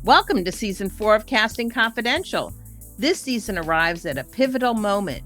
Welcome to Season 4 of Casting Confidential. This season arrives at a pivotal moment.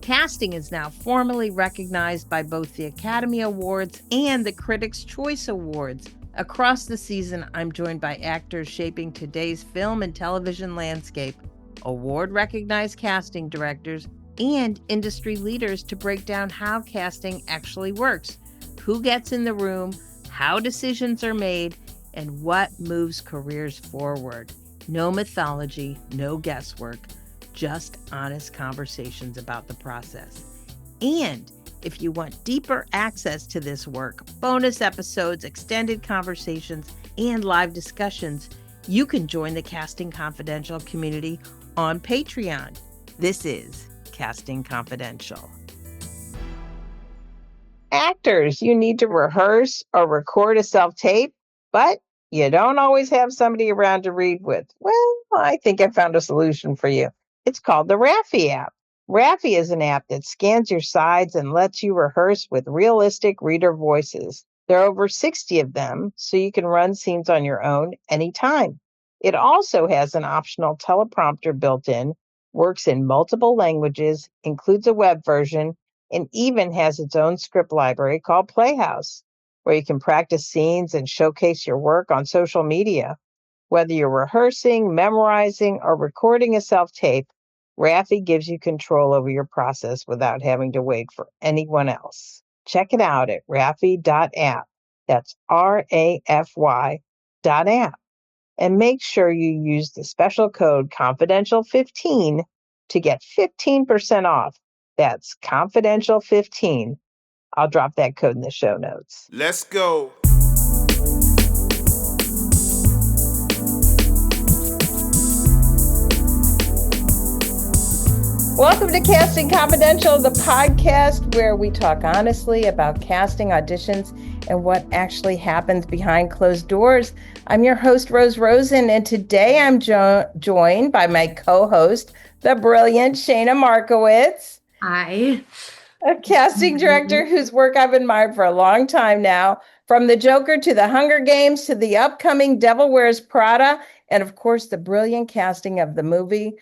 Casting is now formally recognized by both the Academy Awards and the Critics' Choice Awards. Across the season, I'm joined by actors shaping today's film and television landscape, award-recognized casting directors, and industry leaders to break down how casting actually works, who gets in the room, how decisions are made, and what moves careers forward. No mythology, no guesswork, just honest conversations about the process. And if you want deeper access to this work, bonus episodes, extended conversations, and live discussions, you can join the Casting Confidential community on Patreon. This is Casting Confidential. Actors, you need to rehearse or record a self-tape, but you don't always have somebody around to read with. Well, I think I found a solution for you. It's called the Raffi app. Raffi is an app that scans your sides and lets you rehearse with realistic reader voices. There are over 60 of them, so you can run scenes on your own anytime. It also has an optional teleprompter built in, works in multiple languages, includes a web version, and even has its own script library called Playhouse, where you can practice scenes and showcase your work on social media. Whether you're rehearsing, memorizing, or recording a self-tape, Raffi gives you control over your process without having to wait for anyone else. Check it out at raffi.app. That's RAFY.app. And make sure you use the special code confidential15 to get 15% off. That's confidential15. I'll drop that code in the show notes. Let's go. Welcome to Casting Confidential, the podcast where we talk honestly about casting auditions and what actually happens behind closed doors. I'm your host, Rose Rosen, and today I'm joined by my co-host, the brilliant Shayna Markowitz. Hi. A casting director whose work I've admired for a long time now, from The Joker to The Hunger Games to the upcoming Devil Wears Prada, and of course, the brilliant casting of the movie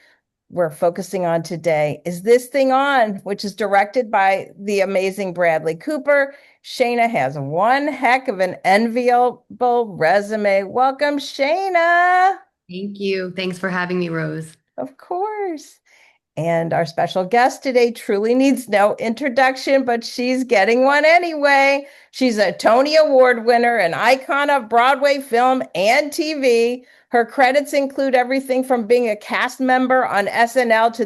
we're focusing on today, Is This Thing On?, which is directed by the amazing Bradley Cooper. Shayna has one heck of an enviable resume. Welcome, Shayna. Thank you. Thanks for having me, Rose. Of course. And our special guest today truly needs no introduction, but she's getting one anyway. She's a Tony Award winner, an icon of Broadway film and TV. Her credits include everything from being a cast member on SNL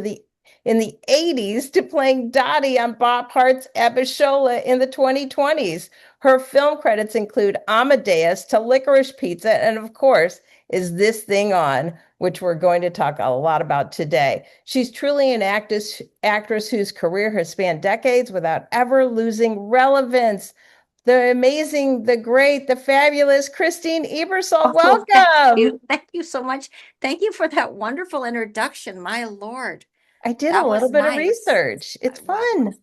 in the 80s to playing Dottie on Bob Hart's Ebersole in the 2020s. Her film credits include Amadeus to Licorice Pizza, and of course, Is This Thing On?, which we're going to talk a lot about today. She's truly an actress whose career has spanned decades without ever losing relevance. The amazing, the great, the fabulous Christine Ebersole. Welcome. Thank you so much. Thank you for that wonderful introduction. My Lord. I did a little bit of research. It's fun.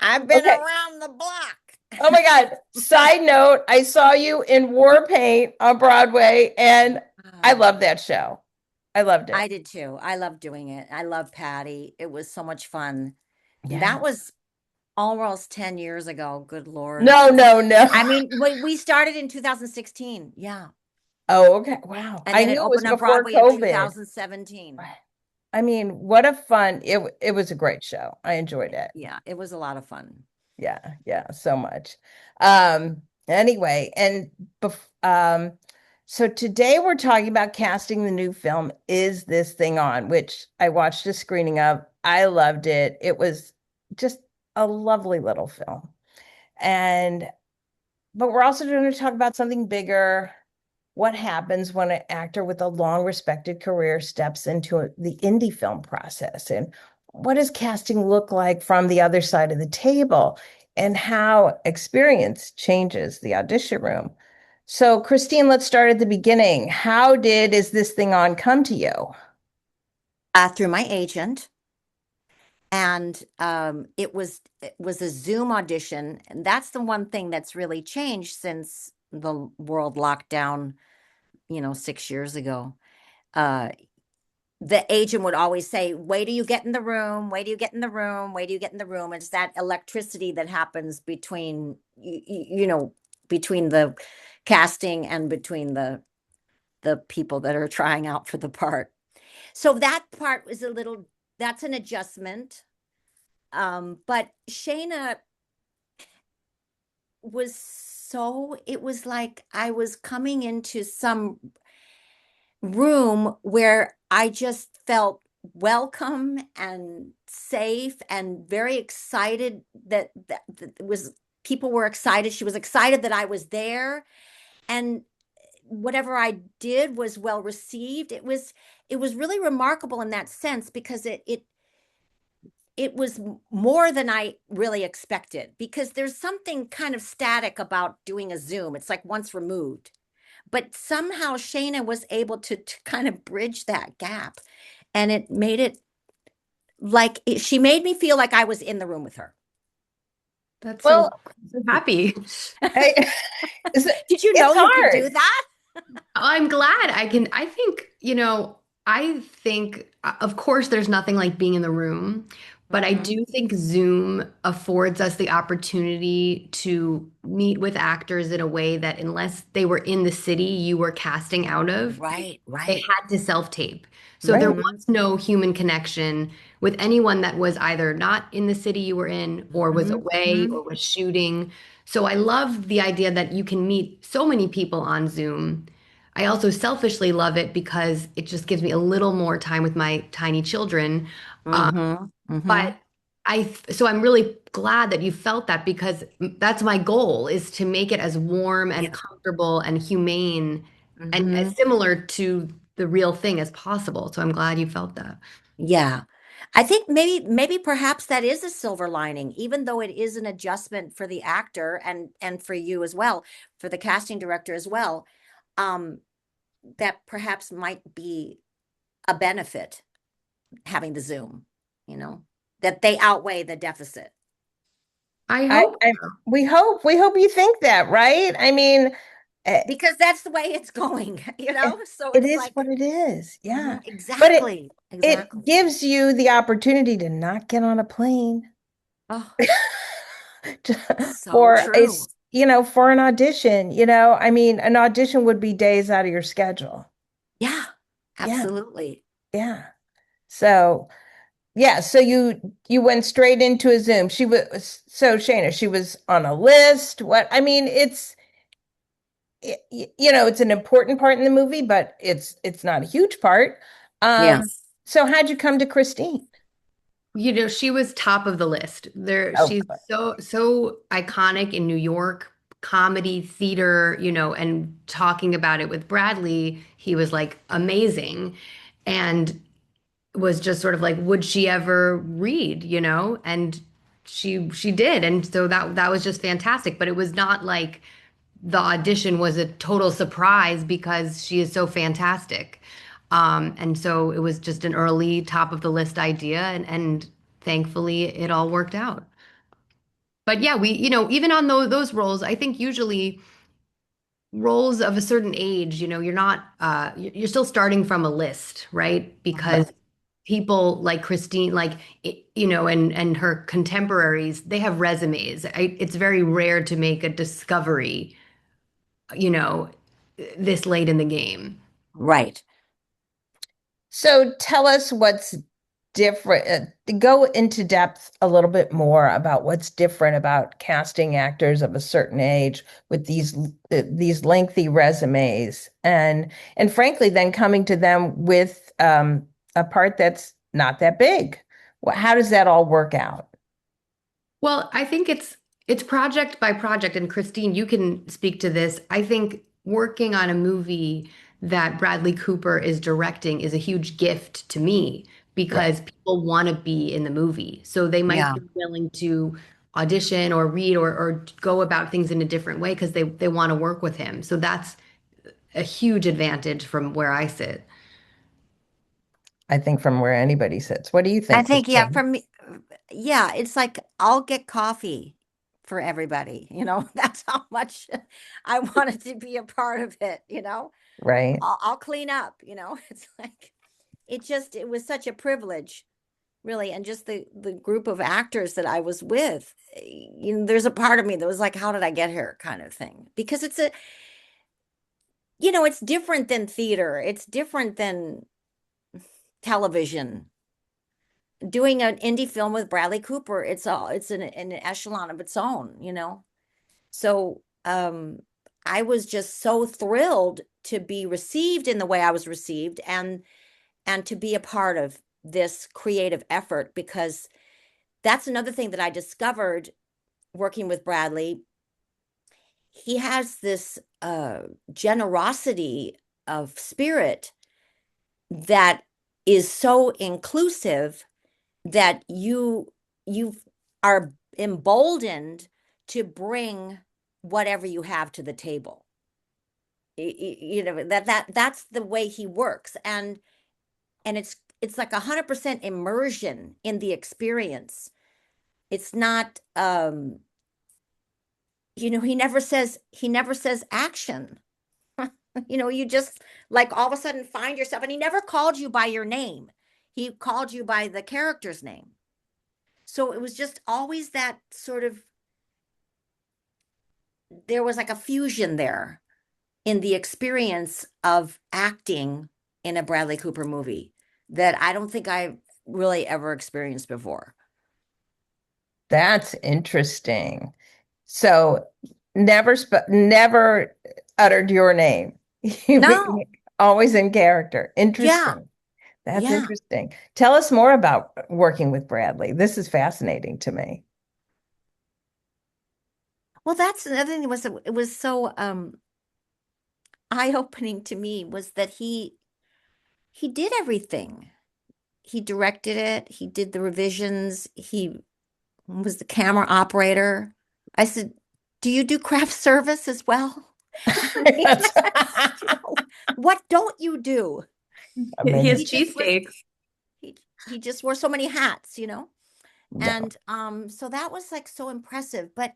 I've been around the block. Oh my God. Side note, I saw you in War Paint on Broadway, and I love that show. I loved it. I did too. I love doing it. I love Patty. It was so much fun. Yeah. That was almost 10 years ago. Good Lord. No. I mean, we started in 2016. Yeah. Oh, okay. Wow. And then it opened up Broadway in 2017. I mean, what a fun, it was a great show. I enjoyed it. Yeah, it was a lot of fun. Yeah, so much. Anyway, and so today we're talking about casting the new film, Is This Thing On?, which I watched a screening of. I loved it. It was just a lovely little film. But we're also going to talk about something bigger. What happens when an actor with a long respected career steps into the indie film process? And what does casting look like from the other side of the table? And how experience changes the audition room? So, Christine, let's start at the beginning. How did Is This Thing On come to you? Through my agent. And it was a Zoom audition. And that's the one thing that's really changed since the world locked down, 6 years ago, uh, the agent would always say, wait till you get in the room, wait till you get in the room, wait till you get in the room. It's that electricity that happens between the casting and between the people that are trying out for the part. So that part was that's an adjustment. But Shayna it was like I was coming into some room where I just felt welcome and safe and very excited that people were excited. She was excited that I was there, and whatever I did was well received. It was really remarkable in that sense because it was more than I really expected, because there's something kind of static about doing a Zoom. It's like once removed. But somehow Shayna was able to kind of bridge that gap. And it made it she made me feel like I was in the room with her. That's so, Well, so happy. I, Did you know it's you could hard. do that? I'm glad I think, I think, of course, there's nothing like being in the room, but I Mhm. do think Zoom affords us the opportunity to meet with actors in a way that unless they were in the city you were casting out of, Right, they right. had to self-tape. So there Right. Mhm. was no human connection with anyone that was either not in the city you were in or was Mhm. away Mhm. or was shooting. So I love the idea that you can meet so many people on Zoom. I also selfishly love it because it just gives me a little more time with my tiny children. Mhm. Mhm. But so I'm really glad that you felt that, because that's my goal, is to make it as warm and Yeah. comfortable and humane and as Mhm. similar to the real thing as possible. So I'm glad you felt that. Yeah. I think maybe perhaps that is a silver lining, even though it is an adjustment for the actor and for you as well, for the casting director as well. Um, that perhaps might be a benefit, having the Zoom, you know, that they outweigh the deficit. I I, hope I we hope you think that, right? I mean, eh, Because that's the way it's going, it, So it it's is what like, it is. Yeah. mhm, But exactly, it exactly. gives you the opportunity to not get on a plane Oh, so for true. for an audition. I mean, an audition would be days out of your schedule. Yeah, Yeah. absolutely. Yeah. So, yeah, so you went straight into a Zoom. Shayna, she was on a list. What I mean, it's an important part in the movie, but it's not a huge part. Yeah. So how'd you come to Christine? she was top of the list. Oh, She's so iconic in New York, comedy, theater, and talking about it with Bradley, he was like amazing. And was just sort of like, would she ever read, And she did. And so that was just fantastic. But it was not like the audition was a total surprise because she is so fantastic. And so it was just an early top of the list idea, and thankfully it all worked out. But yeah, even on those roles, I think usually roles of a certain age, you're not you're still starting from a list, right? Mhm. Because people like Christine, like and her contemporaries, they have resumes. It's very rare to make a discovery, you know, this late in the game. Right. so tell us what's different. Go into depth a little bit more about what's different about casting actors of a certain age with these lengthy resumes, and frankly, then coming to them with a part that's not that big. How does that all work out? Well, I think it's project by project, and Christine, you can speak to this. I think working on a movie that Bradley Cooper is directing is a huge gift to me Right. because people want to be in the movie. So they might Yeah. be willing to audition or read or go about things in a different way because they want to work with him. So that's a huge advantage from where I sit. I think from where anybody sits. What do you I think, think, yeah, Christine? for me, yeah, it's like I'll get coffee for everybody, that's how much I wanted to be a part of it, Right. I'll clean up, it's like, it was such a privilege, really. And just the group of actors that I was with, there's a part of me that was like, how did I get here kind of thing? Because it's different than theater. It's different than television. Doing an indie film with Bradley Cooper, it's an echelon of its own. So I was just so thrilled to be received in the way I was received, and to be a part of this creative effort, because that's another thing that I discovered working with Bradley. He has this generosity of spirit that is so inclusive that you are emboldened to bring whatever you have to the table. That's the way he works, and it's like 100% immersion in the experience. It's not he never says action. You just, like, all of a sudden find yourself, and he never called you by your name. He called you by the character's name. So it was just always that sort of, there was like a fusion there in the experience of acting in a Bradley Cooper movie that I don't think I really ever experienced before. That's interesting. So never uttered your name. No. Always in character. Yeah. Interesting. That's Yeah. interesting. Tell us more about working with Bradley. This is fascinating to me. Well, that's another thing that was so eye-opening to me, was that he did everything. He directed it, he did the revisions, he was the camera operator. I said, "Do you do craft service as well?" I mean, what don't you do? He has Amazing. cheesesteaks. He just wore so many hats. Yeah. And so that was like so impressive, but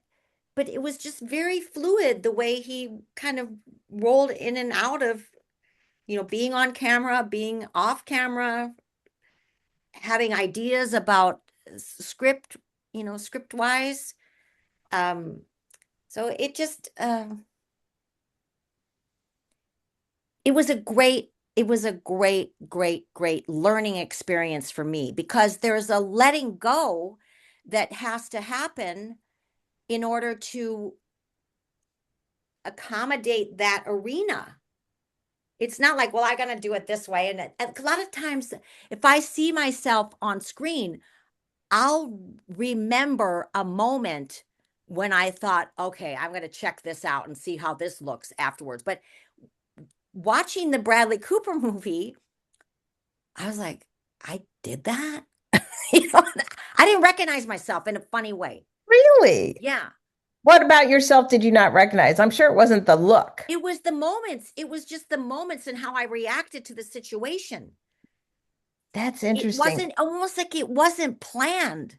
it was just very fluid the way he kind of rolled in and out of, being on camera, being off camera, having ideas about script, script wise. So it was a great learning experience for me, because there's a letting go that has to happen in order to accommodate that arena. It's not like, well, I gotta do it this way. And a lot of times, if I see myself on screen, I'll remember a moment when I thought, okay, I'm going to check this out and see how this looks afterwards. But watching the Bradley Cooper movie, I was like, I did that. I didn't recognize myself in a funny way. Really? Yeah. What about yourself did you not recognize? I'm sure it wasn't the look. It was the moments. It was just the moments and how I reacted to the situation. That's It interesting. wasn't, almost like it wasn't planned.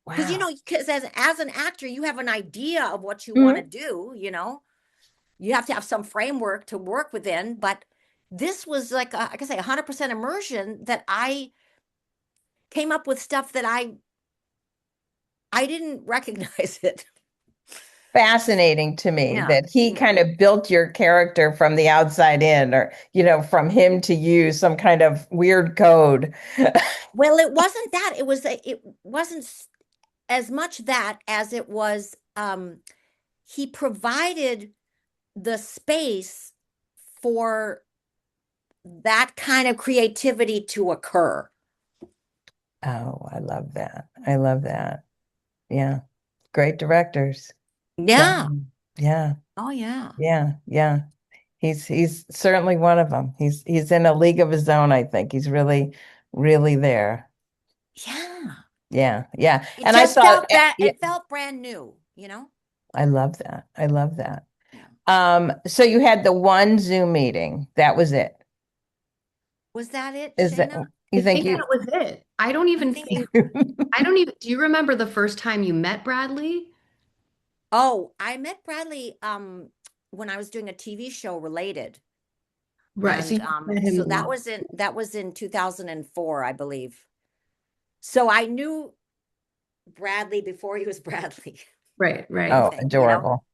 Because, Wow. because as an actor, you have an idea of what you want to Mhm. do, you have to have some framework to work within. But this was like, like I say, 100% immersion, that I came up with stuff that I didn't recognize it. Fascinating to me Yeah. that he kind of built your character from the outside in, or, from him to you, some kind of weird code. Well, it wasn't that. It wasn't as much that as it was, he provided the space for that kind of creativity to occur. Oh, I love that. I love that. Yeah. Great directors. Yeah. Yeah. Oh, yeah. Yeah. Yeah. He's certainly one of them. He's in a league of his own, I think. He's really, really there. Yeah. Yeah. Yeah. It And I just thought, it felt brand new. I love that. I love that. Yeah. So you had the one Zoom meeting. That was it. Was that it, Is that Shayna? you I think think you that was it. I don't even think- think, do you remember the first time you met Bradley? Oh, I met Bradley when I was doing a TV show related. Right. So And you met him so long. that was in 2004, I believe. So I knew Bradley before he was Bradley, Right, I right. Oh, think, you know. adorable.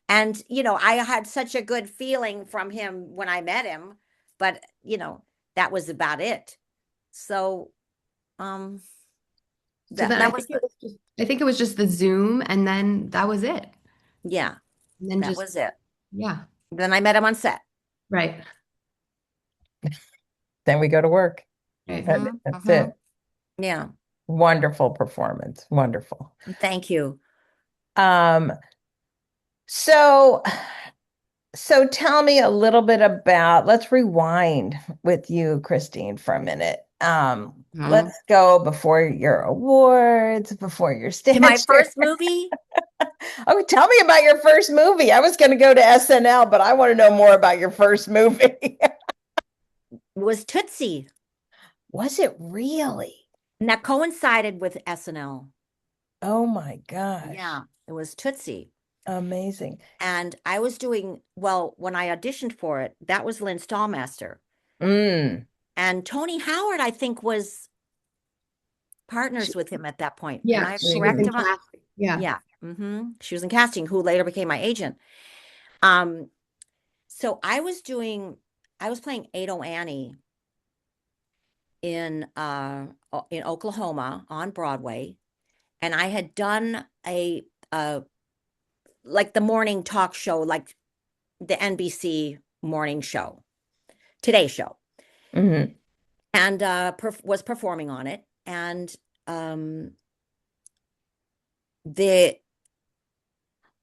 And I had such a good feeling from him when I met him, but that was about it. So um So then that was the I think it was just the Zoom and then that was it. yeah, And then that just was it. yeah, Then I met him on set. right. Then we go to work. Right. That's it. Yeah. Wonderful performance. Wonderful. Thank you. Um, so so tell me a little bit about, let's rewind with you, Christine, for a minute. Mhm. Let's go before your awards, before your To my statue. first movie Oh, tell me about your first movie. I was going to go to SNL, but I want to know more about your first movie. was Tootsie, Was it really? and that coincided with SNL. Oh my gosh. Yeah, it was Tootsie. Amazing. And I was doing, well, when I auditioned for it, that was Lynn Stallmaster. Mm. And Tony Howard, I think, was partners with him at that point. Am Yeah, I she was correct? in casting. Yeah. Yeah. She was in casting, who later became my agent. Um, so I was playing Ado Annie in Oklahoma on Broadway, and I had done a like the morning talk show, like the NBC morning show, Today Show, Mhm. and was performing on it, and um, the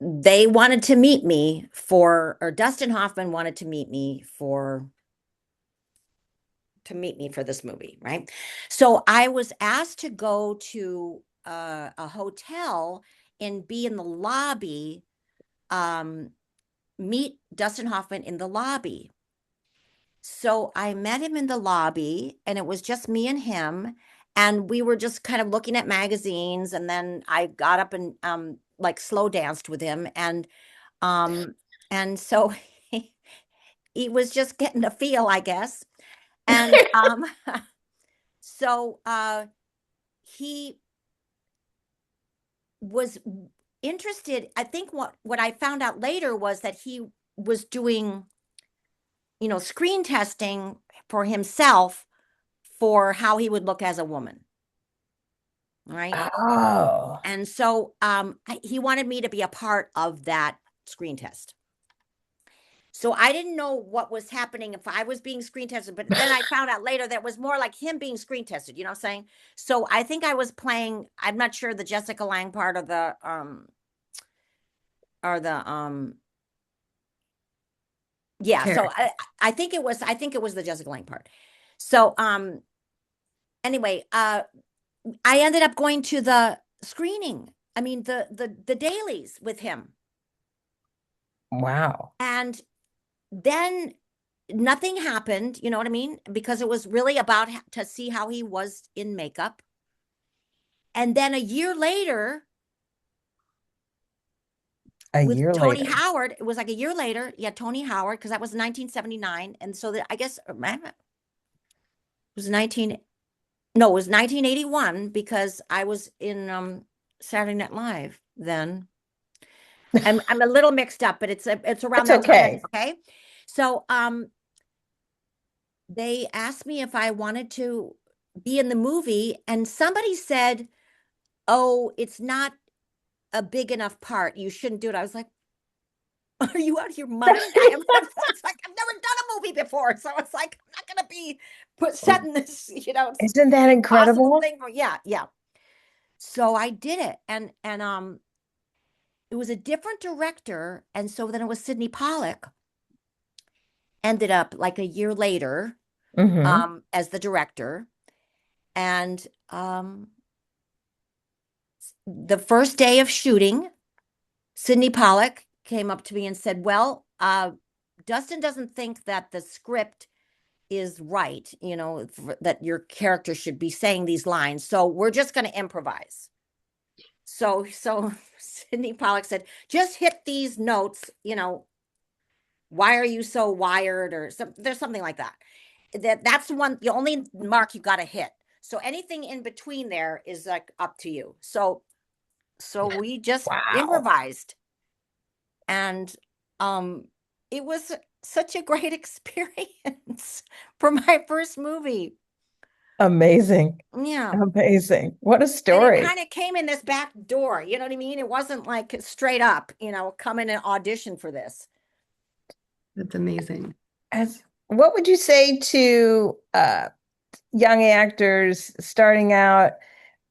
they wanted to meet me or Dustin Hoffman wanted to meet me for this movie, right? So I was asked to go to a hotel and be in the lobby, um, meet Dustin Hoffman in the lobby. So I met him in the lobby, and it was just me and him, and we were just kind of looking at magazines, and then I got up and like slow danced with him, um so he was just getting a feel, I guess. And so he was interested. I think what I found out later was that he was doing, screen testing for himself for how he would look as a woman, right? Oh. And so he wanted me to be a part of that screen test. So I didn't know what was happening if I was being screen tested, but then I found out later that it was more like him being screen tested, you know what I'm saying? So I think I was playing, I'm not sure, the Jessica Lange part of the or the yeah, so I think it was the Jessica Lange part. So anyway, I ended up going to the screening. I mean the dailies with him. Wow. And then nothing happened, you know what I mean? Because it was really about to see how he was in makeup. And then a year later, with Tony Howard, it was like a year later. Yeah, Tony Howard, because that was 1979. And so I guess it was it was 1981, because I was in Saturday Night Live then. I'm a little mixed up, but it's around That's that time. okay. Okay. So they asked me if I wanted to be in the movie, and somebody said, "Oh, it's not a big enough part. You shouldn't do it." I was like, "Are you out of your mind?" It's like I've never done a movie before, so it's like I'm not gonna be set in this, Isn't that incredible? thing. Yeah, yeah. So I did it, and it was a different director, and so then it was Sydney Pollack. Ended up like a year later, as the director, and the first day of shooting, Sydney Pollack came up to me and said, "Well, Dustin doesn't think that the script is right, that your character should be saying these lines. So we're just going to improvise." So Sidney Pollack said, just hit these notes, why are you so wired, or there's something like that. That's the only mark you got to hit. So anything in between there is like up to you. So we just Wow. improvised, and it was such a great experience for my first movie. Amazing. Yeah. Amazing. What a And it story. kind of came in this back door, you know what I mean? It wasn't like straight up, come in and audition for this. That's amazing. What would you say to young actors starting out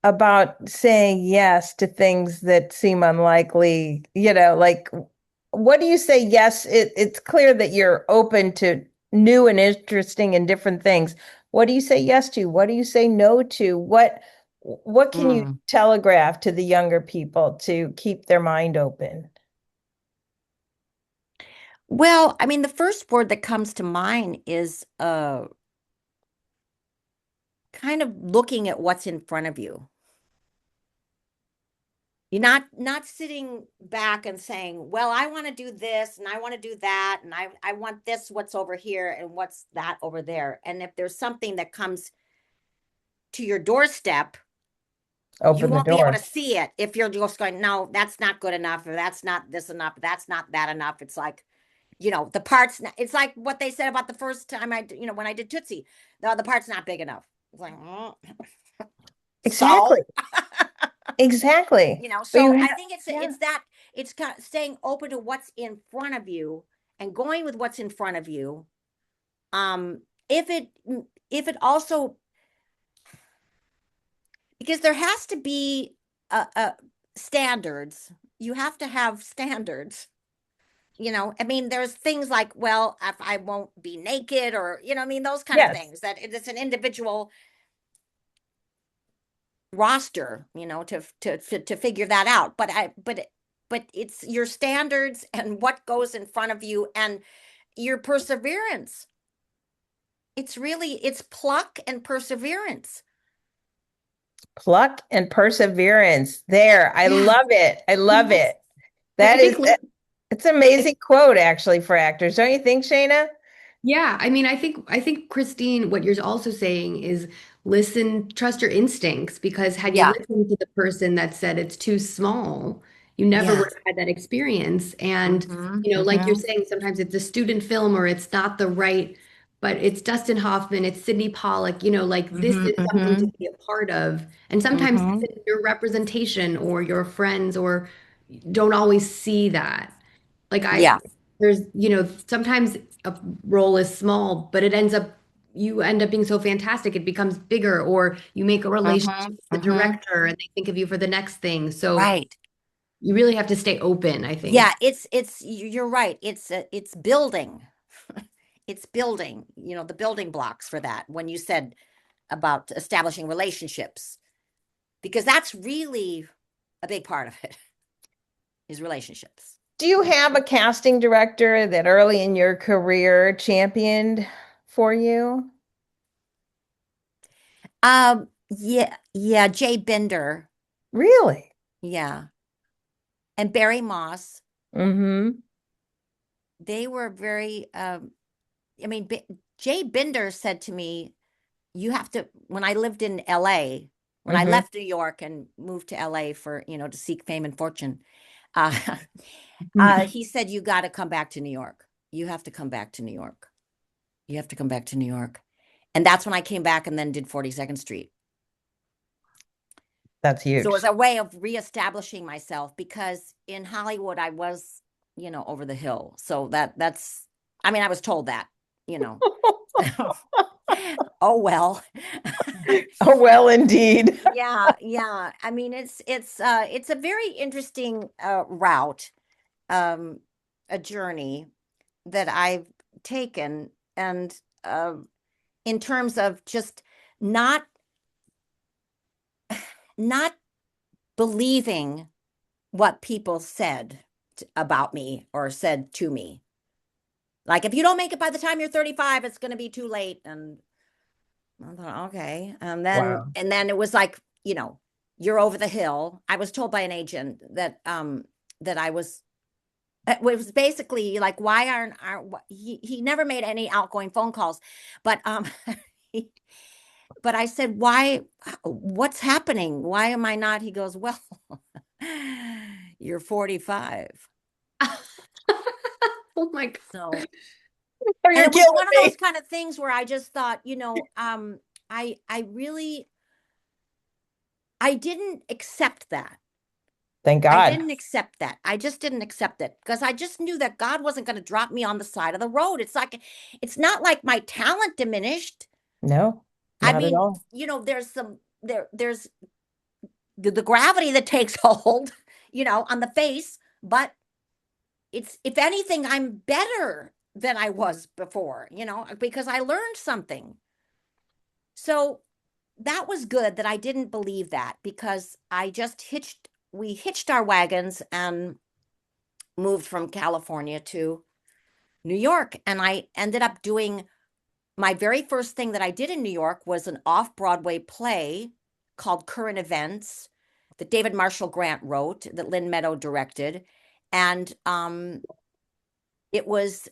about saying yes to things that seem unlikely? Like, what do you say? Yes, it's clear that you're open to new and interesting and different things. What do you say yes to? What do you say no to? What can you telegraph to the younger people to keep their mind open? Well, I mean, the first word that comes to mind is kind of looking at what's in front of you. You're not sitting back and saying, well, I want to do this and I want to do that, and I want this, what's over here, and what's that over there. And if there's something that comes to your doorstep, you Open the won't be able door. to see it if you're just going, no, that's not good enough, or that's not this enough, that's not that enough. It's like, the parts, it's like what they said about the first time when I did Tootsie, the part's not big enough. It's like, Exactly. so, Exactly. But so you I have, think yeah. it's kind of staying open to what's in front of you and going with what's in front of you. If it also, because there has to be standards, you have to have standards. I mean, there's things like, well, if I won't be naked, or, I mean, those kind of Yes. things, that it's an individual roster, to figure that out. But it's your standards and what goes in front of you and your perseverance. It's pluck and perseverance. Pluck and perseverance. There. I Yeah. love it. I love Yes. it. That I think, is, it's an amazing quote actually for actors. Don't you think, Shayna? yeah, I mean, I think Christine, what you're also saying is listen, trust your instincts, because had you Yeah. listened to the person that said it's too small, you never Yeah. would have had that experience. And, Mm-hmm. like you're Mm-hmm. saying, sometimes it's a student film or it's not the right, but it's Dustin Hoffman, it's Sidney Pollack, like this Mm-hmm. is something to Mm-hmm. be a part of. And sometimes Mm-hmm. even your representation or your friends or don't always see that. Like Yeah. there's, sometimes a role is small, but you end up being so fantastic, it becomes bigger, or you make a relationship Mm-hmm. with the Mm-hmm. director and they think of you for the next thing. So Right. you really have to stay open, I Yeah, think. you're right. It's building. It's building, the building blocks for that, when you said about establishing relationships, because that's really a big part of it, is relationships. Do you have a casting director that early in your career championed for you? Yeah, Jay Binder. Really? Yeah. And Barry Moss. Mm-hmm. They were very I mean, Jay Binder said to me, you have to, when I lived in LA, when I Mm-hmm. left New York and moved to LA for, to seek fame and fortune, uh, he said, you got to come back to New York. You have to come back to New York. You have to come back to New York. And that's when I came back and then did 42nd Street. That's So it was huge. a way of reestablishing myself, because in Hollywood I was, over the hill. So that's, I mean, I was told that, you know. Oh well. Oh, well, indeed. Yeah. I mean, it's a very interesting route, um, a journey that I've taken, and in terms of just not not believing what people said about me or said to me. Like, if you don't make it by the time you're 35, it's going to be too late. And I thought, okay. And then Wow. it was like, you're over the hill. I was told by an agent that that I was it was basically like, why aren't he never made any outgoing phone calls, but he, but I said, why, what's happening? Why am I not? He goes, well, you're 45. Oh my God. So, Are and you it was killing one of me? those kind of things where I just thought, I really, I didn't accept that. Thank I God. didn't accept that. I just didn't accept it because I just knew that God wasn't going to drop me on the side of the road. It's like, it's not like my talent diminished. No, I not at mean, all. there's there's the gravity that takes hold, on the face, but it's, if anything, I'm better than I was before, because I learned something. So that was good that I didn't believe that, because we hitched our wagons and moved from California to New York. And I ended up doing, my very first thing that I did in New York was an off-Broadway play called Current Events that David Marshall Grant wrote, that Lynn Meadow directed. And it was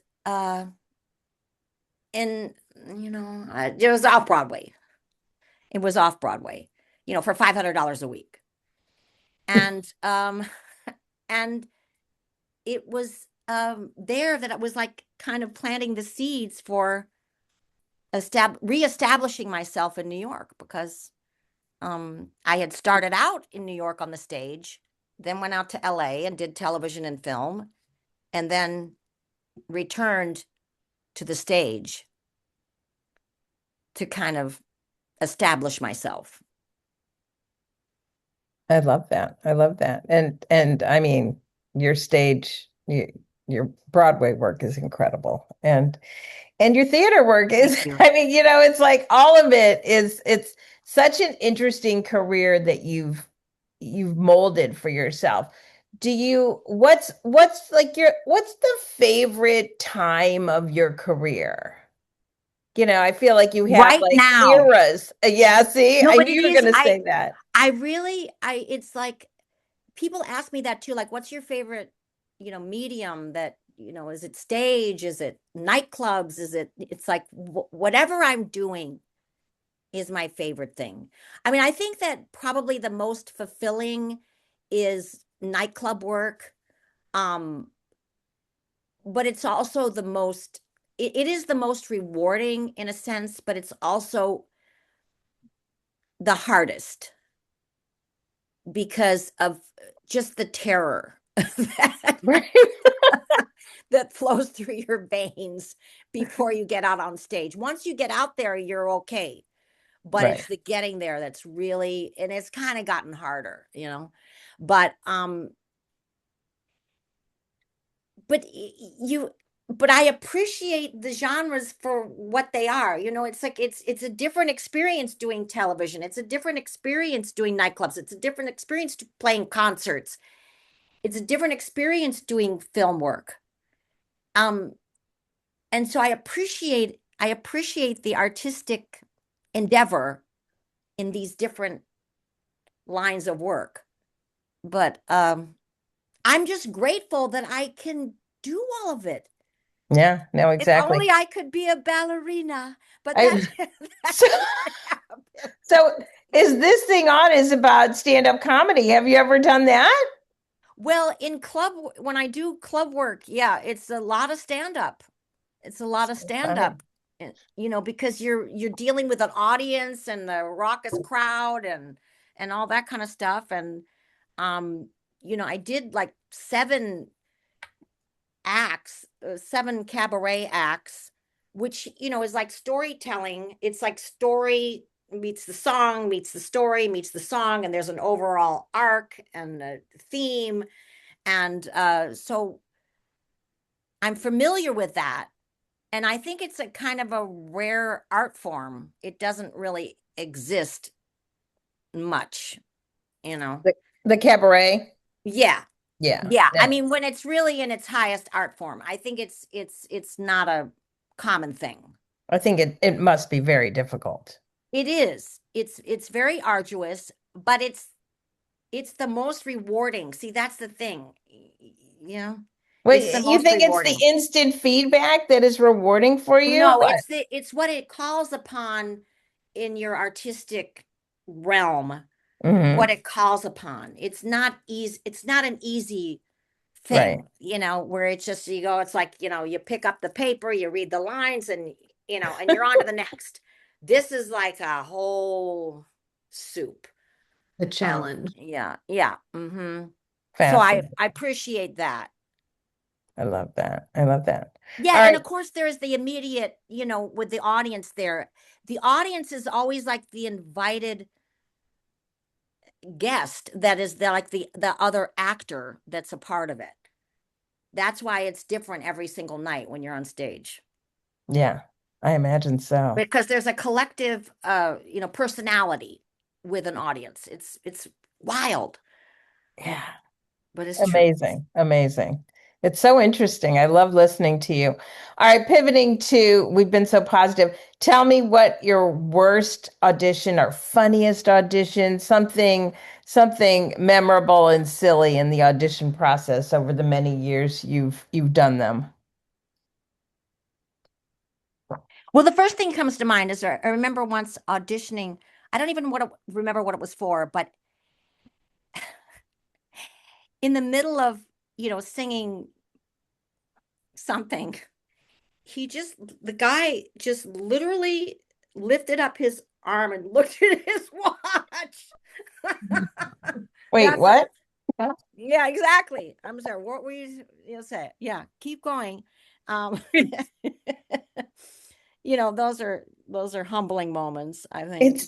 in, it was off Broadway. It was off Broadway, for $500 a week. And and it was there that it was like kind of planting the seeds for reestablishing myself in New York, because I had started out in New York on the stage, then went out to LA and did television and film, and then returned to the stage to kind of establish myself. I love that. I love that. And I mean, your stage, your Broadway work is incredible. And your theater work is, Thank you. I mean, it's like all of it is, it's such an interesting career that you've molded for yourself. What's like what's the favorite time of your career? I feel like you have Right like now. eras. Yeah, see, No, I but knew it you were is, going to say that. I really, it's like, people ask me that too, like, what's your favorite, medium that, is it stage? Is it nightclubs? It's like, whatever I'm doing is my favorite thing. I mean, I think that probably the most fulfilling is nightclub work. Um, but it's also it is the most rewarding in a sense, but it's also the hardest because of just the terror that, Right. that flows through your veins before you get out on stage. Once you get out there, you're okay. But Right. it's the getting there that's really, and it's kind of gotten harder, But but you but I appreciate the genres for what they are. It's like it's a different experience doing television. It's a different experience doing nightclubs. It's a different experience playing concerts. It's a different experience doing film work. Um, and so I appreciate the artistic endeavor in these different lines of work. But I'm just grateful that I can do all of it. Yeah, no, If exactly. only I could be a ballerina, but that, I that so, didn't happen. so is this thing on is about stand-up comedy? Have you ever done that? Well, when I do club work, yeah, it's a lot of stand up. It's a lot of stand Funny. up, because you're dealing with an audience and the raucous crowd and all that kind of stuff. And um, I did like seven cabaret acts, which, is like storytelling. It's like story meets the song, meets the story, meets the song, and there's an overall arc and a theme. And so I'm familiar with that. And I think it's a kind of a rare art form. It doesn't really exist much, you know. The cabaret. Yeah. Yeah. Yeah. I Yeah. mean, when it's really in its highest art form, I think it's not a common thing. I think it must be very difficult. It is. It's very arduous, but it's the most rewarding. See, that's the thing. You know, it's the Wait, you most think it's the rewarding. instant feedback that is rewarding for you? No, What? it's what it calls upon in your artistic realm, what Hmm. it calls upon. It's not easy, it's not an easy Right. thing, where it's just you go, it's like, you pick up the paper, you read the lines and and you're on to the next. This is like a whole soup. The challenge. Yeah, yeah. Mm-hmm. So I Fascinating. appreciate that. I love that. I love that. Yeah, All and right. of course there's the immediate, with the audience there. The audience is always like the invited guest that is like the other actor that's a part of it. That's why it's different every single night when you're on stage. Yeah, I imagine so. Because there's a collective personality with an audience. It's wild, Yeah. but it's true. Amazing. Amazing. It's so interesting. I love listening to you. All right, pivoting to, we've been so positive. Tell me what your worst audition or funniest audition, something memorable and silly in the audition process over the many years you've done them. Well, the first thing comes to mind is I remember once auditioning. I don't even remember what it was for, but in the middle of, singing something, the guy just literally lifted up his arm and looked at his watch. Wait, That's it. what? Yeah, exactly. I'm sorry. What were you say? Yeah, keep going. Um, those are humbling moments, I think.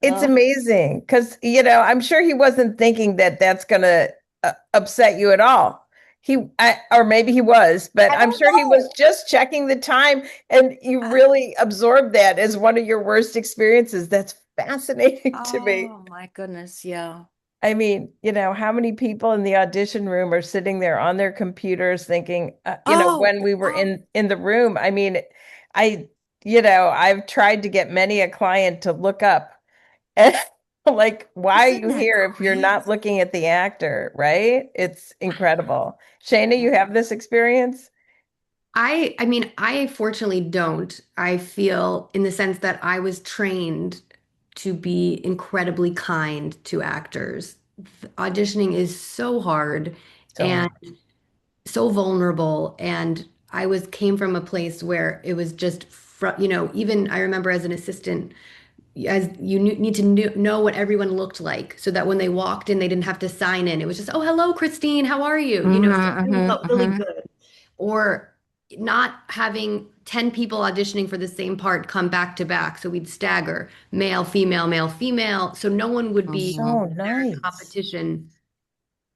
It's Uh, amazing because, I'm sure he wasn't thinking that that's going to upset you at all. Or maybe he was, but I I'm don't sure he was know. just checking the time and you really absorbed that as one of your worst experiences. That's fascinating to me. Oh my goodness, yeah. I mean, how many people in the audition room are sitting there on their computers thinking, Oh, when we were oh, in the room. I mean, I, I've tried to get many a client to look up and like, why are isn't you that here if you're great? not looking at the actor, right? It's incredible. Shayna, you have this experience? I mean, I fortunately don't. I feel in the sense that I was trained to be incredibly kind to actors. Auditioning is so hard So and hard. so vulnerable, and I was came from a place where it was just even I remember as an assistant, as you need to know what everyone looked like so that when they walked in they didn't have to sign in. It was just, oh, hello, Christine, how are you, so everyone felt really good. Or not having 10 people auditioning for the same part come back to back, so we'd stagger male female so no one would be So there in nice. competition.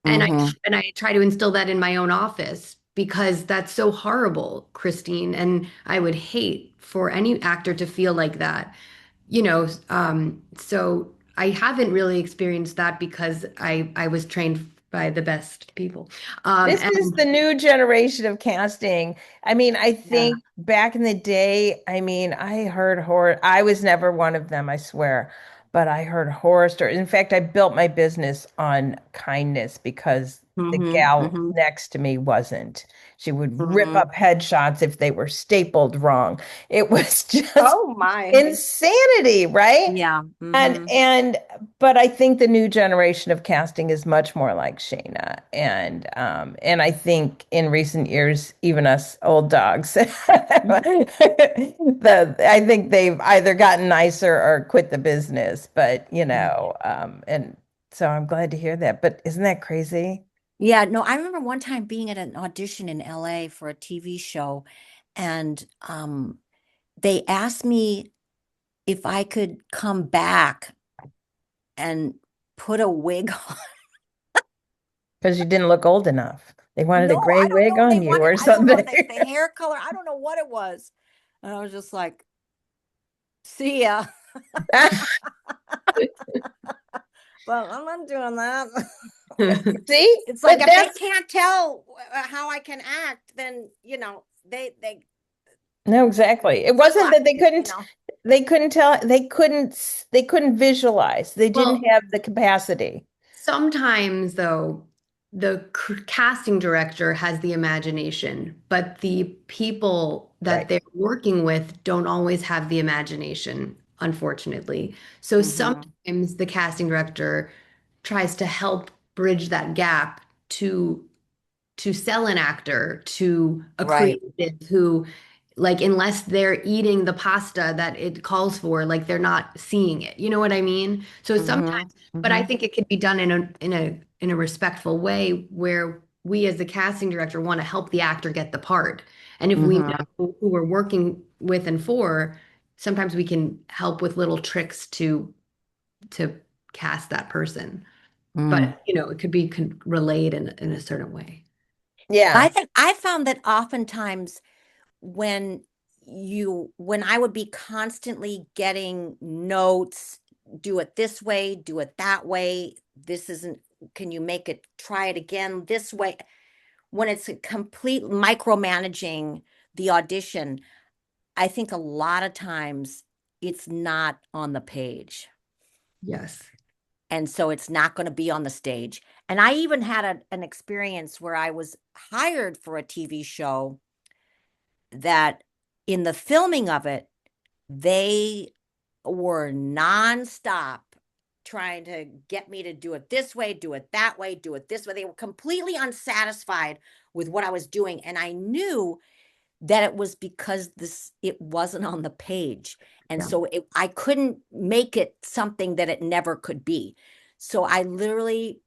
And I Mm-hmm. and I try to instill that in my own office because that's so horrible, Christine. And I would hate for any actor to feel like that, So I haven't really experienced that because I was trained by the best people. This is And the new generation of casting. I mean, I Yeah. think back in the day, I mean, I heard horror. I was never one of them, I swear, but I heard horror stories. In fact, I built my business on kindness because the Mm-hmm. gal Mm-hmm. next to me wasn't. She would rip Mm-hmm. up headshots if they were stapled wrong. It was just Oh my. insanity, right? Yeah. And Mm-hmm. and but I think the new generation of casting is much more like Shayna. And I think in recent years, even us old dogs, I think they've either gotten nicer or quit the business. But and so I'm glad to hear that. But isn't that crazy? Yeah, no, I remember one time being at an audition in LA for a TV show, and they asked me if I could come back and put a wig on. Because you didn't look old enough. They wanted a No, gray I don't wig know. They on you wanted, or I don't know, something. the hair color. I don't know what it was. And I was just like, see ya. Well, I'm not doing that. See? It's like But if they that's can't tell how I can act, then they no, exactly. It wasn't suck, that they couldn't tell, they couldn't visualize. They didn't well, have the capacity. Sometimes, though, the casting director has the imagination, but the people that Right. they're working with don't always have the imagination, unfortunately. So Mhm. sometimes the casting director tries to help bridge that gap to sell an actor to a Right. creative who, like, unless they're eating the pasta that it calls for, like, they're not seeing it. You know what I mean? So sometimes, Mhm. but I Mhm. think it can be done in a respectful way where we as the casting director want to help the actor get the part. And if we Mhm. know who we're working with and for, sometimes we can help with little tricks to cast that person. Mm. But, it could be relayed in a certain way. Yeah. I found that oftentimes when when I would be constantly getting notes, do it this way, do it that way, this isn't, can you make it, try it again this way? When it's a complete micromanaging the audition, I think a lot of times it's not on the page. Yes. And so it's not going to be on the stage. And I even had an experience where I was hired for a TV show that in the filming of it, they were nonstop trying to get me to do it this way, do it that way, do it this way. They were completely unsatisfied with what I was doing. And I knew that it was because it wasn't on the page. And Yeah. so I couldn't make it something that it never could be. So I literally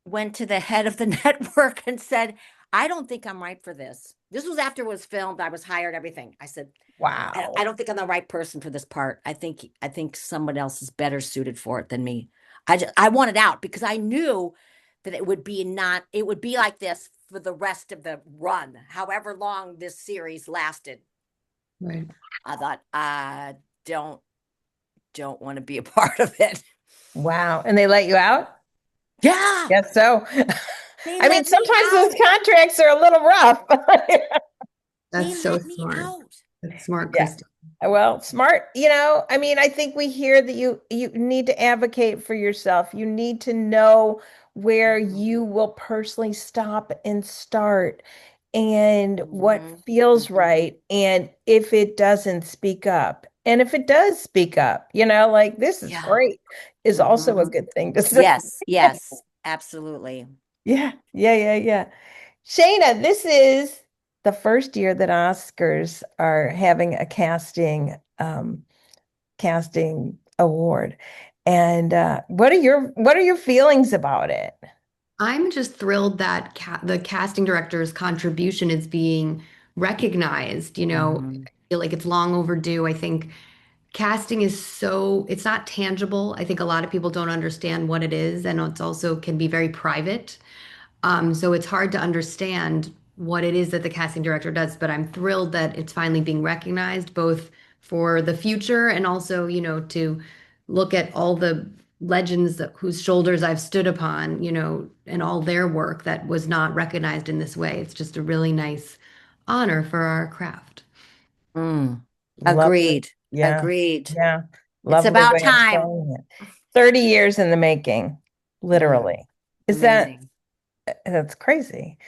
went to the head of the network and said, I don't think I'm right for this. This was after it was filmed. I was hired, everything. I said, I Wow. don't think I'm the right person for this part. I think someone else is better suited for it than me. I wanted out because I knew that it would be like this for the rest of the run, however long this series lasted. Right. I thought, don't don't want to be a part of it. Wow. And they let you out? Yeah, Yes, so. they I mean, let me sometimes those out. contracts are a little rough. They That's so let me smart. out. That's smart, Yeah. Kristen. Well, smart, I mean, I think we hear that you need to advocate for yourself. You need to know where you will personally stop and start and what Mhm, feels mhm. right. And if it doesn't, speak up. And if it does speak up, like this is Yeah. great is also a Mhm. good thing to say. Yes, yes, absolutely. Yeah, yeah, yeah, yeah. Shayna, this is the first year that Oscars are having a casting award. And what are your feelings about it? I'm just thrilled that the casting director's contribution is being recognized. Mhm. I feel like it's long overdue. I think casting is it's not tangible. I think a lot of people don't understand what it is, and it's also can be very private. So it's hard to understand what it is that the casting director does, but I'm thrilled that it's finally being recognized, both for the future and also, to look at all the legends whose shoulders I've stood upon, and all their work that was not recognized in this way. It's just a really nice honor for our craft. Mm. Lovely. Agreed. Yeah. Agreed. Yeah. It's Lovely about way of time. saying it. 30 years in the making, Mm. literally. Is Amazing. that's crazy,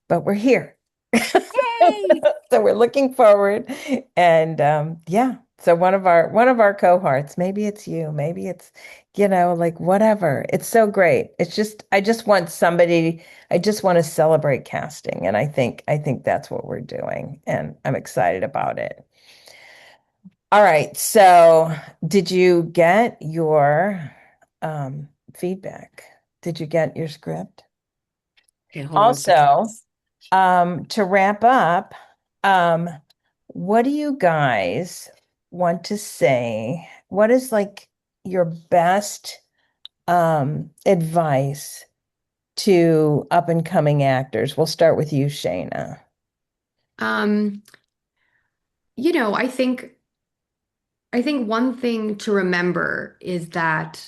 but we're here. Yay! So we're looking forward. And yeah, so one of our cohorts, maybe it's you, maybe it's, like whatever. It's so great. It's just I just want to celebrate casting. And I think that's what we're doing. And I'm excited about it. All right. So did you get your feedback? Did you get your script? Okay, hold on a second. Also, to wrap up, um, what do you guys want to say? What is like your best advice to up and coming actors? We'll start with you, Shayna. Um, you know, I think I think one thing to remember is that,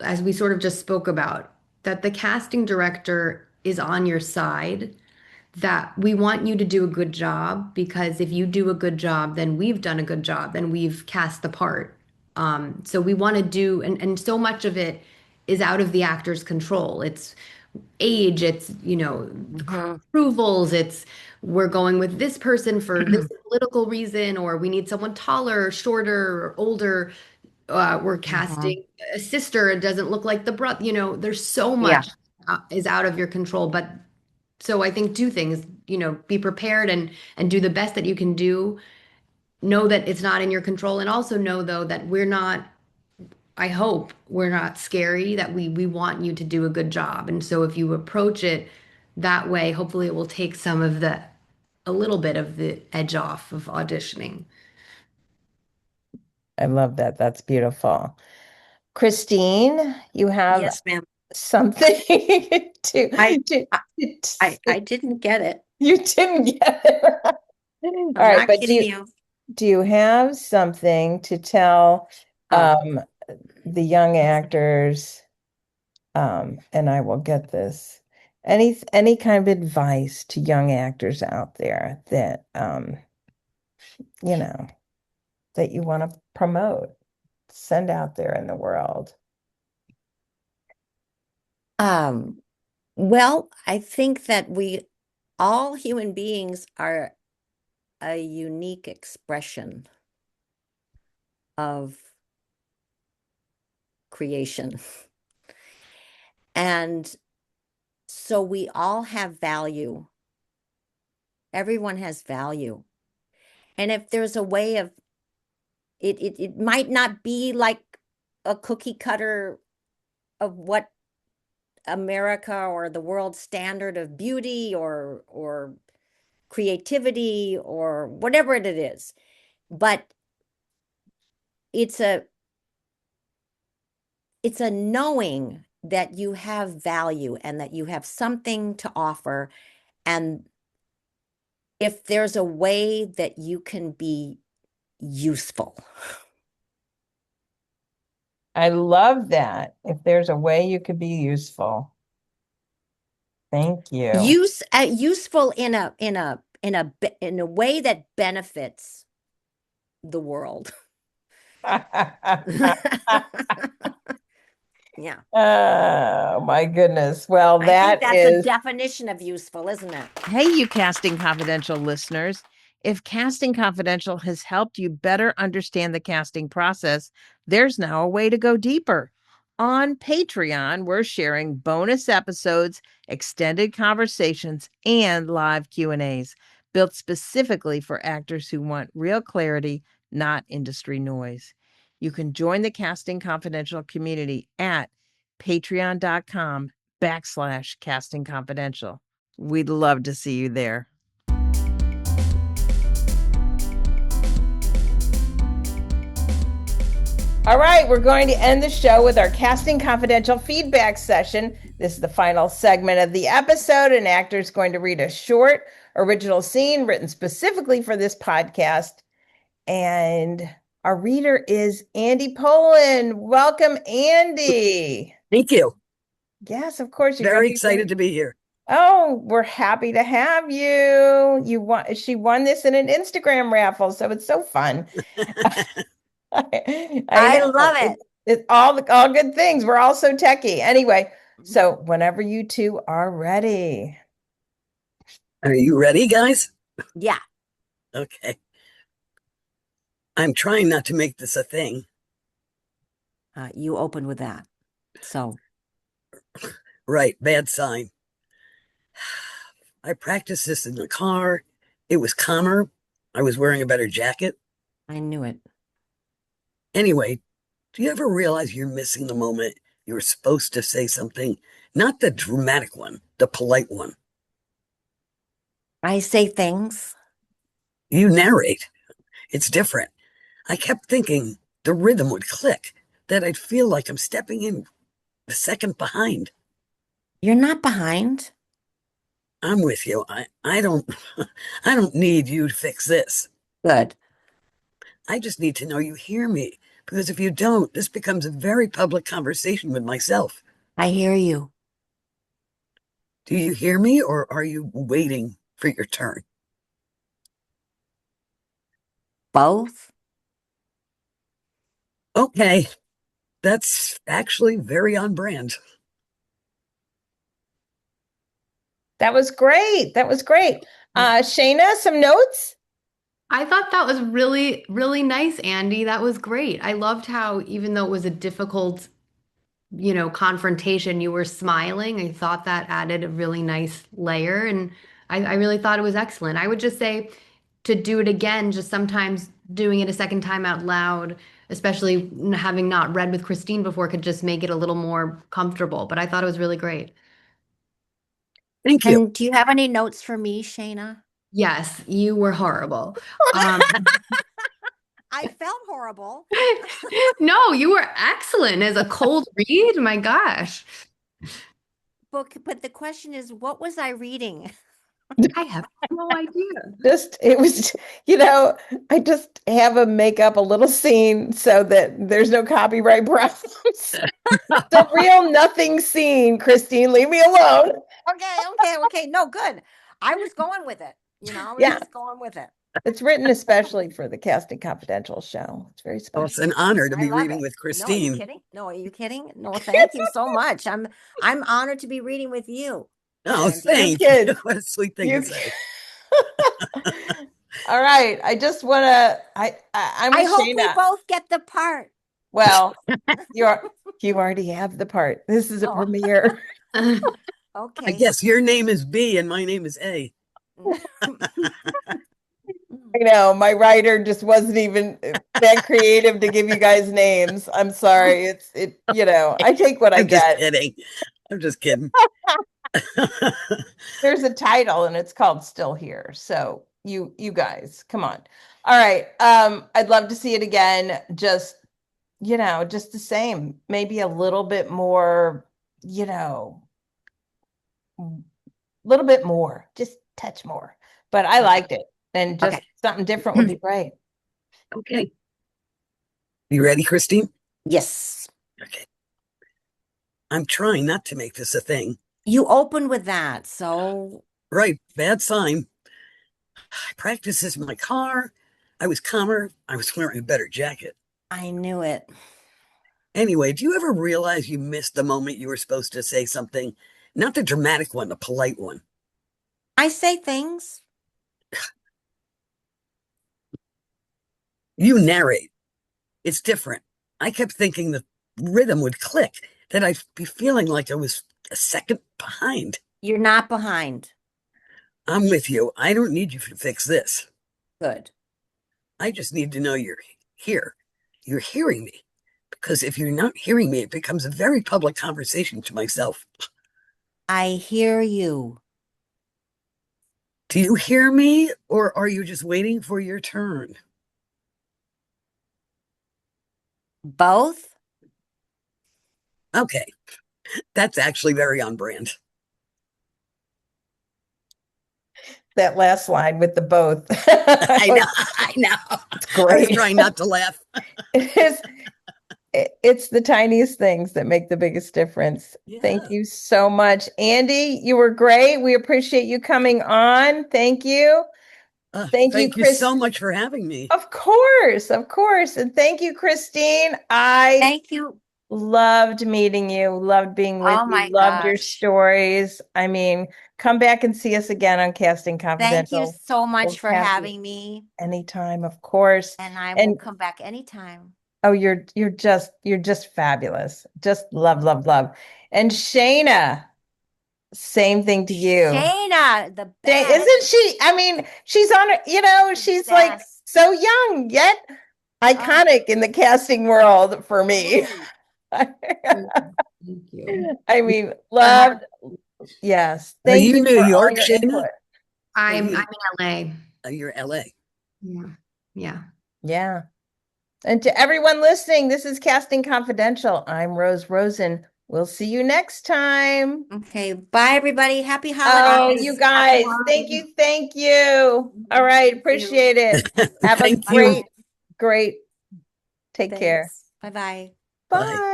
as we sort of just spoke about, that the casting director is on your side, that we want you to do a good job, because if you do a good job, then we've done a good job, then we've cast the part. So we want to do, and so much of it is out of the actor's control. It's age, it's, Mhm. approvals, it's we're going with this person for this political reason, or we need someone taller, shorter, or older. We're Mhm. casting a sister, it doesn't look like the brother. There's so Yeah. much is out of your control. But so I think two things, be prepared and do the best that you can do. Know that it's not in your control, and also know though that we're not, I hope we're not scary, that we want you to do a good job. And so if you approach it that way, hopefully it will take a little bit of the edge off of auditioning. I love that. That's beautiful. Christine, you have Yes, ma'am. something to, I to, I to I didn't get it. you didn't get it. All I'm right, not but kidding you. do you have something to tell Oh, the young actors, and I will get this, any kind of advice to young actors out there that you know, that you want to promote, send out there in the world? um, well, I think that we all human beings are a unique expression of creation. And so we all have value. Everyone has value. And if there's a way of it might not be like a cookie cutter of what America or the world standard of beauty or creativity or whatever it is. But it's a it's a knowing that you have value and that you have something to offer. And if there's a way that you can be useful. I love that. If there's a way you could be useful. Thank you. Useful in a way that benefits the world. Yeah. Oh my goodness. Well, I think that that's a is. definition of useful, isn't it? Hey, you Casting Confidential listeners. If Casting Confidential has helped you better understand the casting process, there's now a way to go deeper. On Patreon, we're sharing bonus episodes, extended conversations, and live Q&As built specifically for actors who want real clarity, not industry noise. You can join the Casting Confidential community at patreon.com/Casting Confidential. We'd love to see you there. All right, we're going to end the show with our Casting Confidential feedback session. This is the final segment of the episode. An actor is going to read a short original scene written specifically for this podcast. And our reader is Andy Poland. Welcome, Andy. Thank you. Yes, of course. You're Very going excited to be here. Oh, we're happy to have you. She won this in an Instagram raffle, so it's so fun. I I know. love it. It's all good things. We're all so techie. Anyway, so whenever you two are ready. Are you ready, guys? Yeah. Okay. I'm trying not to make this a thing. You open with that. So, Right, bad sign. I practiced this in the car. It was calmer. I was wearing a better jacket. I knew it. Anyway, do you ever realize you're missing the moment you were supposed to say something? Not the dramatic one, the polite one. I say things. You narrate. It's different. I kept thinking the rhythm would click, that I'd feel like I'm stepping in a second behind. You're not behind. I'm with you. I don't I don't need you to fix this. Good. I just need to know you hear me. Because if you don't, this becomes a very public conversation with myself. I hear you. Do you hear me or are you waiting for your turn? Both. Okay. That's actually very on brand. That was great. That was great. Shayna, some notes? I thought that was really, really nice, Andy. That was great. I loved how, even though it was a difficult, confrontation, you were smiling. I thought that added a really nice layer, and I really thought it was excellent. I would just say to do it again, just sometimes doing it a second time out loud, especially having not read with Christine before, could just make it a little more comfortable. But I thought it was really great. Thank you. And do you have any notes for me, Shayna? Yes, you were horrible. I felt horrible. No, you were excellent as a cold read. My gosh. But the question is, what was I reading? I have no idea. It was, I just have them make up a little scene so that there's no copyright problems. The real nothing scene, Christine, leave me alone. Okay. No, good. I was going with it. I was Yeah. just going with it. It's written especially for the Casting Confidential show. It's very Well, it's special. an honor to I be love reading it. with No, are you Christine. kidding? No, are you kidding? No, thank you so much. I'm honored to be reading with you. Oh, Andy. thank kids. you. What a sweet thing You to say. All right. I just want to, I'm I with hope we Shayna. both get the part. Well, you already have the part. This is a Oh. premiere. Okay. I guess your name is B and my name is A. I know my writer just wasn't even that creative to give you guys names. I'm sorry. I take what I I'm just get. kidding. I'm just kidding. There's a title and it's called Still Here. So you guys, come on. All right. I'd love to see it again. Just the same. Maybe a little bit more, little bit more, just touch more. But I liked it. And just something different would be great. Okay. You ready, Christine? Yes. Okay. I'm trying not to make this a thing. You opened with that, so. Right. Bad sign. I practiced this in my car. I was calmer. I was wearing a better jacket. I knew it. Anyway, do you ever realize you missed the moment you were supposed to say something? Not the dramatic one, the polite one. I say things. You narrate. It's different. I kept thinking the rhythm would click, that I'd be feeling like I was a second behind. You're not behind. I'm with you. I don't need you to fix this. Good. I just need to know you're here. You're hearing me. Because if you're not hearing me, it becomes a very public conversation to myself. I hear you. Do you hear me, or are you just waiting for your turn? Both? Okay. That's actually very on brand. That last line with the both. I know. It's great. I was trying not to laugh. It's the tiniest things that make the biggest difference. Yeah. Thank you so much. Andy, you were great. We appreciate you coming on. Thank you. Thank you, Chris, so much for having me. Of course. And thank you, Christine. Thank you. Loved meeting you, loved being with you, loved your stories. I mean, come back and see us again on Casting Confidential. Thank you so much for having me. Anytime, of course. And I will come back anytime. Oh, you're just fabulous. Just love. And Shayna, same thing to you. Shayna, the best. Isn't she? I mean, she's on, she's like so young, yet iconic in the casting world for me. Thank you. I mean, loved. Yes. Thank you. New York, Shayna? I'm in LA. You're LA. Yeah. And to everyone listening, this is Casting Confidential. I'm Rose Rosen. We'll see you next time. Okay. Bye, everybody. Happy holidays. Oh, you guys. Thank you. All right. Appreciate it. Have a great. Take care. Bye-bye. Bye.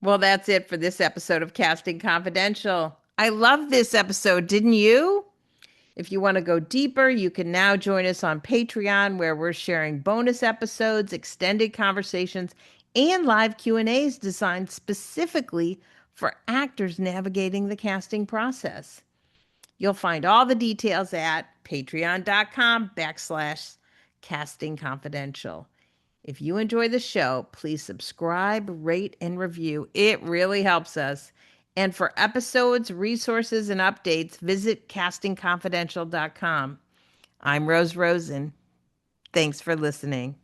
Well, that's it for this episode of Casting Confidential. I love this episode. Didn't you? If you want to go deeper, you can now join us on Patreon, where we're sharing bonus episodes, extended conversations, and live Q&As designed specifically for actors navigating the casting process. You'll find all the details at patreon.com/castingconfidential. If you enjoy the show, please subscribe, rate, and review. It really helps us. And for episodes, resources, and updates, visit castingconfidential.com. I'm Rose Rosen. Thanks for listening.